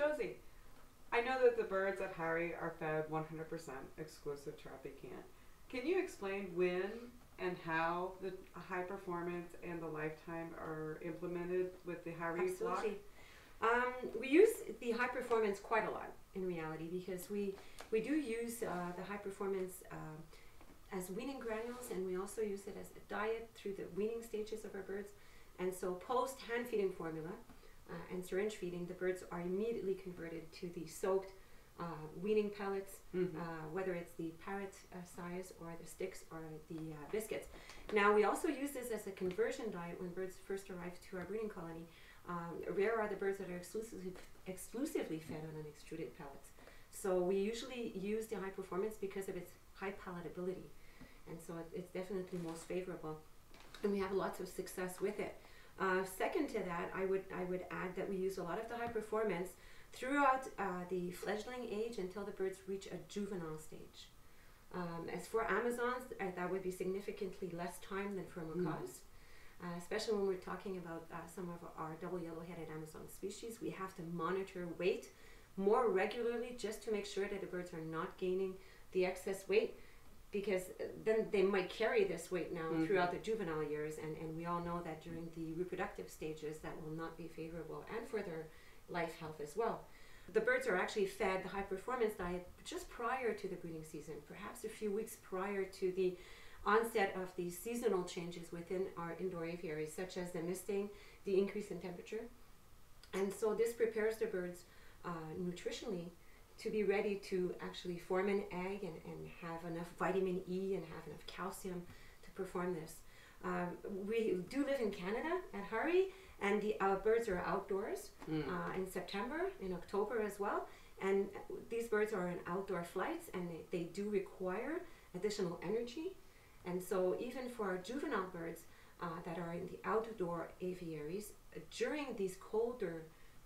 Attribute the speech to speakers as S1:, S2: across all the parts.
S1: Josie, I know that the birds at Harry are fed 100% exclusive Tropican. Can you explain when and how the high performance and the lifetime are implemented with the Harry flock?
S2: Absolutely. We use the high performance quite a lot in reality because we do use the high performance as weaning granules, and we also use it as a diet through the weaning stages of our birds. And so post hand feeding formula and syringe feeding, the birds are immediately converted to the soaked weaning pellets, whether it's the parrot size or the sticks or the biscuits. Now we also use this as a conversion diet when birds first arrive to our breeding colony. Rare are the birds that are exclusively fed on unextruded pellets. So we usually use the high performance because of its high palatability, and so it's definitely most favorable, and we have lots of success with it. Second to that, I would add that we use a lot of the high performance throughout the fledgling age until the birds reach a juvenile stage. As for Amazons, that would be significantly less time than for macaws. Especially when we're talking about some of our double yellow-headed Amazon species. We have to monitor weight more regularly just to make sure that the birds are not gaining the excess weight, because then they might carry this weight now throughout the juvenile years, and we all know that during the reproductive stages that will not be favorable, and for their life health as well. The birds are actually fed the high performance diet just prior to the breeding season, perhaps a few weeks prior to the onset of the seasonal changes within our indoor aviaries, such as the misting, the increase in temperature. And so this prepares the birds nutritionally to be ready to actually form an egg and have enough vitamin E and have enough calcium to perform this. We do live in Canada at Harry, and the birds are outdoors in September, in October as well. And these birds are in outdoor flights, and they do require additional energy. And so even for our juvenile birds that are in the outdoor aviaries, during these colder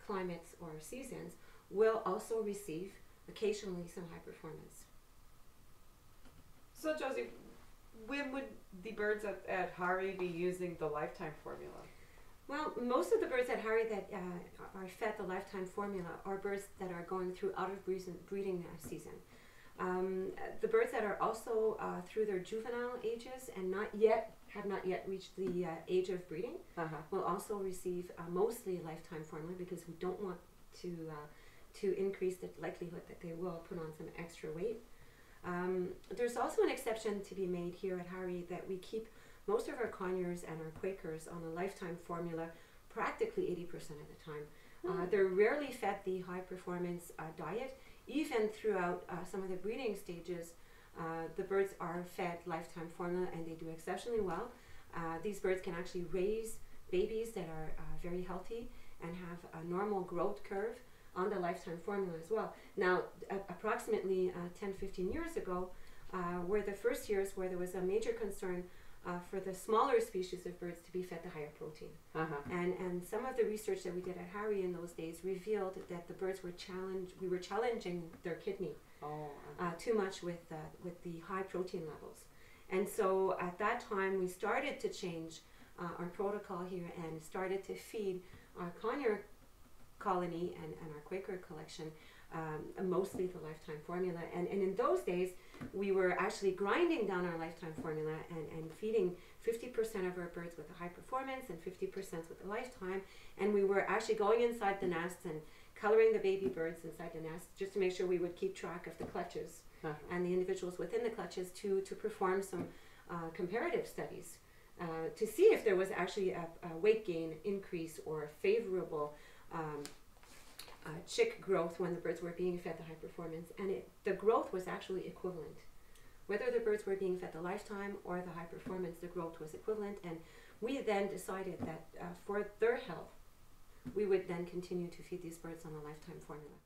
S2: climates or seasons, will also receive occasionally some high performance.
S1: So Josie, when would the birds at Harry be using the lifetime formula?
S2: Well, most of the birds at Harry that are fed the lifetime formula are birds that are going through out of breeding season. The birds that are also through their juvenile ages and have not yet reached the age of breeding will also receive mostly lifetime formula, because we don't want to increase the likelihood that they will put on some extra weight. There's also an exception to be made here at Harry, that we keep most of our conures and our Quakers on a lifetime formula practically 80% of the time. They're rarely fed the high performance diet. Even throughout some of the breeding stages, the birds are fed lifetime formula, and they do exceptionally well. These birds can actually raise babies that are very healthy and have a normal growth curve on the lifetime formula as well. Now, approximately 10-15 years ago were the first years where there was a major concern for the smaller species of birds to be fed the higher protein. And some of the research that we did at Harry in those days revealed that the birds were we were challenging their kidney too much with the high protein levels. And so at that time we started to change our protocol here and started to feed our conure colony and our Quaker collection mostly the lifetime formula. And in those days we were actually grinding down our lifetime formula and feeding 50% of our birds with a high performance and 50% with the lifetime, and we were actually going inside the nests and coloring the baby birds inside the nest just to make sure we would keep track of the clutches and the individuals within the clutches to perform some comparative studies to see if there was actually a weight gain increase or favorable chick growth when the birds were being fed the high performance. And the growth was actually equivalent. Whether the birds were being fed the lifetime or the high performance, the growth was equivalent. And we then decided that for their health, we would then continue to feed these birds on the lifetime formula.